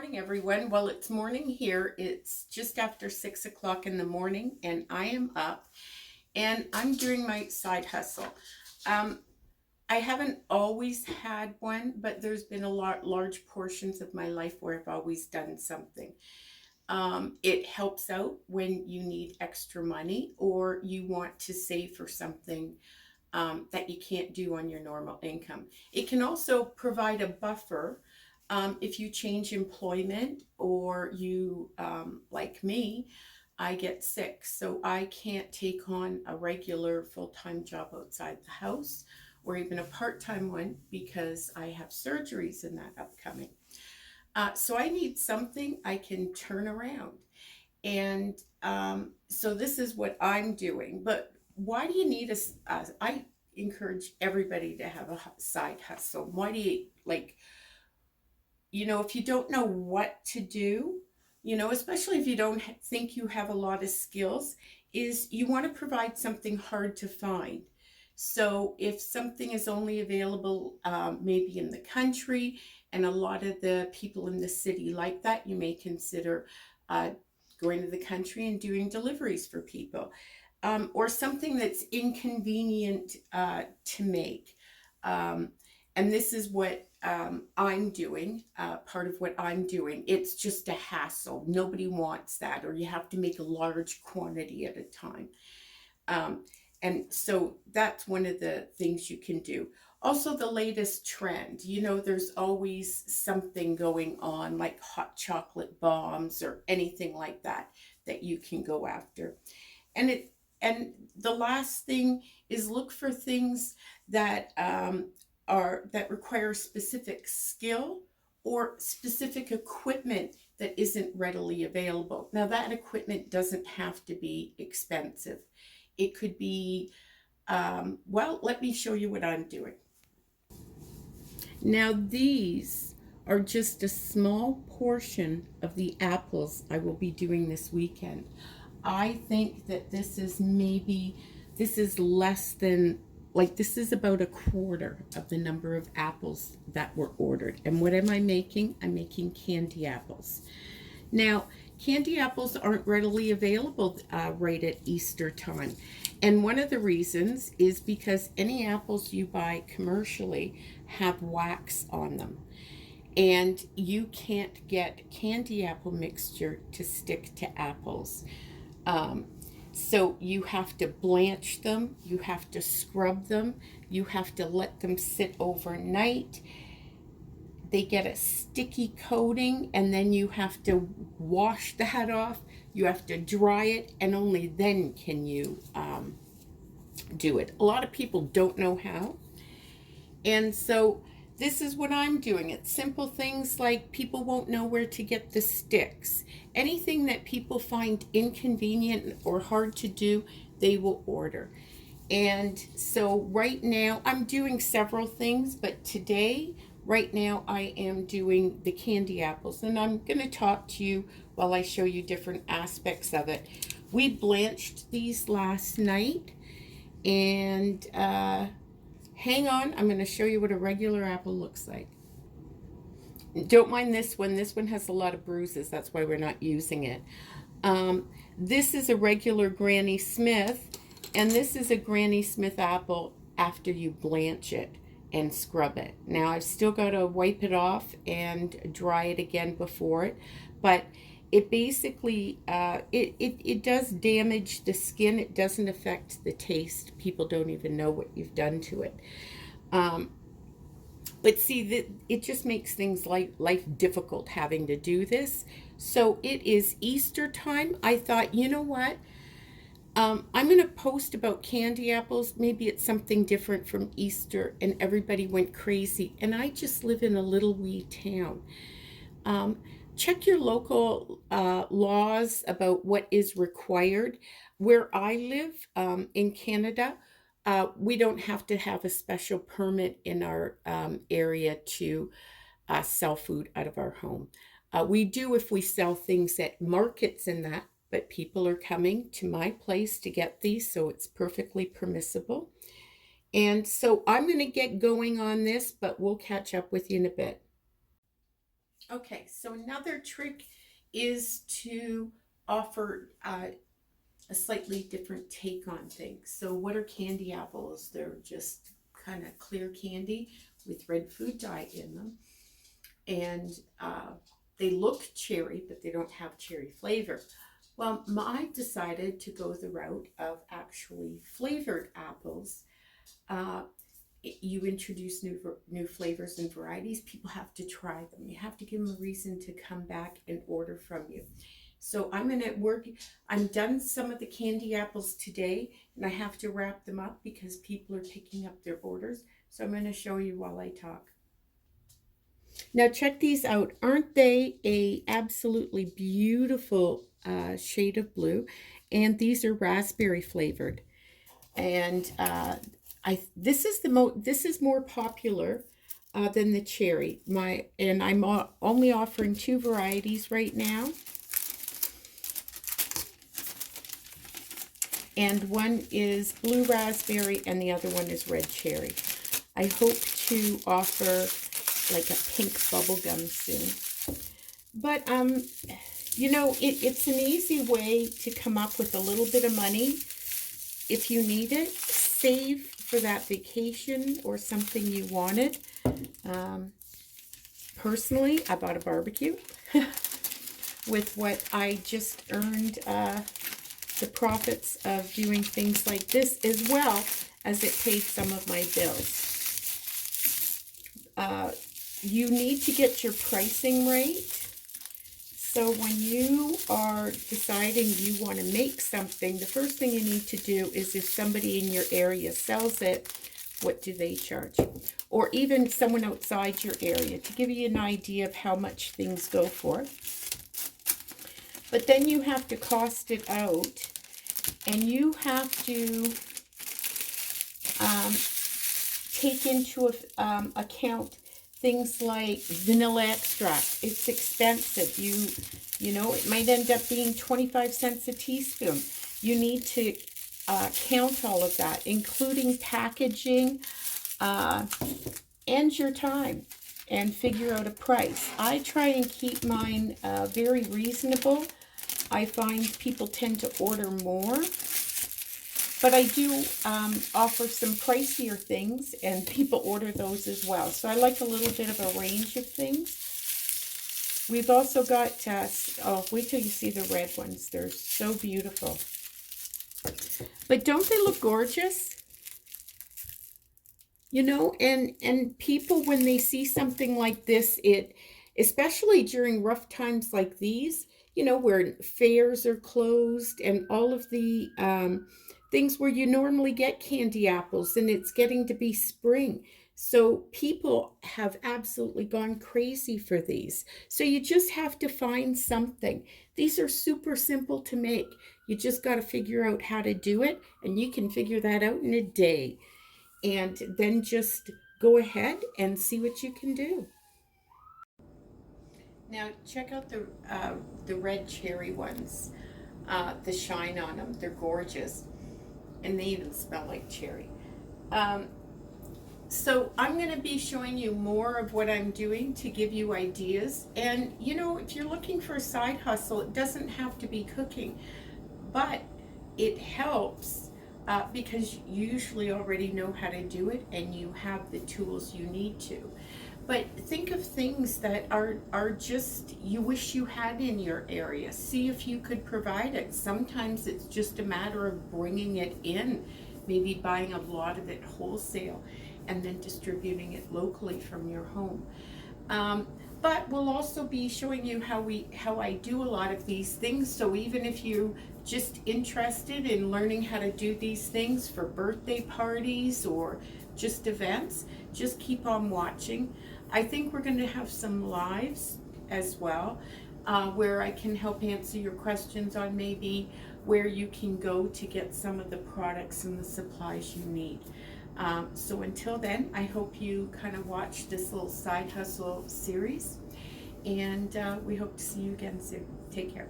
morning, everyone. Well, it's morning here. It's just after 6 o'clock in the morning, and I am up and I'm doing my side hustle. Um, I haven't always had one, but there's been large portions of my life where I've always done something. It helps out when you need extra money or you want to save for something that you can't do on your normal income. It can also provide a buffer if you change employment or you, like me, I get sick. So I can't take on a regular full-time job outside the house or even a part-time one because I have surgeries in that upcoming. So I need something I can turn around. And so this is what I'm doing. But why do you need I encourage everybody to have a side hustle. Why do you if you don't know what to do, especially if you don't think you have a lot of skills, is you want to provide something hard to find. So if something is only available maybe in the country, and a lot of the people in the city like that, you may consider uh, going to the country and doing deliveries for people, or something that's inconvenient to make. Um, and this is what I'm doing, part of what I'm doing. It's just a hassle. Nobody wants that, or you have to make a large quantity at a time. Um, and so that's one of the things you can do. Also, the latest trend, there's always something going on, like hot chocolate bombs or anything like that, that you can go after. And the last thing is look for things that that require specific skill or specific equipment that isn't readily available. Now, that equipment doesn't have to be expensive. It could be, well, let me show you what I'm doing. Now, these are just a small portion of the apples I will be doing this weekend. I think that this is less than, this is about a quarter of the number of apples that were ordered. And what am I making? I'm making candy apples. Now, candy apples aren't readily available right at Easter time. And one of the reasons is because any apples you buy commercially have wax on them. And you can't get candy apple mixture to stick to apples. Um, so you have to blanch them, you have to scrub them, you have to let them sit overnight. They get a sticky coating, and then you have to wash that off. You have to dry it, and only then can you do it. A lot of people don't know how. And so this is what I'm doing. It's simple things like people won't know where to get the sticks. Anything that people find inconvenient or hard to do, they will order. And so right now, I'm doing several things, but today, right now, I am doing the candy apples. And I'm going to talk to you while I show you different aspects of it. We blanched these last night, and hang on, I'm going to show you what a regular apple looks like. Don't mind this one. This one has a lot of bruises. That's why we're not using it. This is a regular Granny Smith, and this is a Granny Smith apple after you blanch it and scrub it. Now, I've still got to wipe it off and dry it again before it, but it basically, it does damage the skin. It doesn't affect the taste. People don't even know what you've done to it. But see, it just makes things like life difficult having to do this. So it is Easter time. I thought, you know what? I'm going to post about candy apples. Maybe it's something different from Easter, and everybody went crazy. And I just live in a little wee town. Check your local laws about what is required. Where I live in Canada, we don't have to have a special permit in our area to sell food out of our home. We do if we sell things at markets and that, but people are coming to my place to get these, so it's perfectly permissible. And so I'm going to get going on this, but we'll catch up with you in a bit. Okay, so another trick is to offer a slightly different take on things. So, what are candy apples? They're just kind of clear candy with red food dye in them, and they look cherry, but they don't have cherry flavor. Well, I decided to go the route of actually flavored apples. Uh, you introduce new flavors and varieties, people have to try them. You have to give them a reason to come back and order from you. So I'm going to work. I'm done some of the candy apples today, and I have to wrap them up because people are picking up their orders. So I'm going to show you while I talk. Now check these out. Aren't they a absolutely beautiful shade of blue? And these are raspberry flavored. And this is this is more popular than the cherry. I'm only offering two varieties right now, and one is blue raspberry, and the other one is red cherry. I hope to offer like a pink bubble gum soon. But you know, it's an easy way to come up with a little bit of money if you need it. Save for that vacation or something you wanted. Personally, I bought a barbecue with what I just earned, the profits of doing things like this, as well as it paid some of my bills. You need to get your pricing right. So when you are deciding you want to make something, the first thing you need to do is, if somebody in your area sells it, what do they charge? Or even someone outside your area, to give you an idea of how much things go for. But then you have to cost it out, and you have to take into account things like vanilla extract. It's expensive. You know, it might end up being 25 cents a teaspoon. You need to count all of that, including packaging and your time, and figure out a price. I try and keep mine very reasonable. I find people tend to order more. But I do offer some pricier things, and people order those as well. So I like a little bit of a range of things. We've also got, oh, wait till you see the red ones. They're so beautiful. But don't they look gorgeous? You know, and people, when they see something like this, especially during rough times like these, you know, where fairs are closed and all of the things where you normally get candy apples, and it's getting to be spring. So people have absolutely gone crazy for these. So you just have to find something. These are super simple to make. You just got to figure out how to do it, and you can figure that out in a day. And then just go ahead and see what you can do. Now check out the red cherry ones. The shine on them, they're gorgeous, and they even smell like cherry. So I'm going to be showing you more of what I'm doing to give you ideas. And you know, if you're looking for a side hustle, it doesn't have to be cooking, but it helps because you usually already know how to do it, and you have the tools you need to. But think of things that are just, you wish you had in your area. See if you could provide it. Sometimes it's just a matter of bringing it in, maybe buying a lot of it wholesale and then distributing it locally from your home. But we'll also be showing you how I do a lot of these things. So even if you're just interested in learning how to do these things for birthday parties or just events, just keep on watching. I think we're going to have some lives as well, where I can help answer your questions on maybe where you can go to get some of the products and the supplies you need. So until then, I hope you kind of watch this little side hustle series, and we hope to see you again soon. Take care.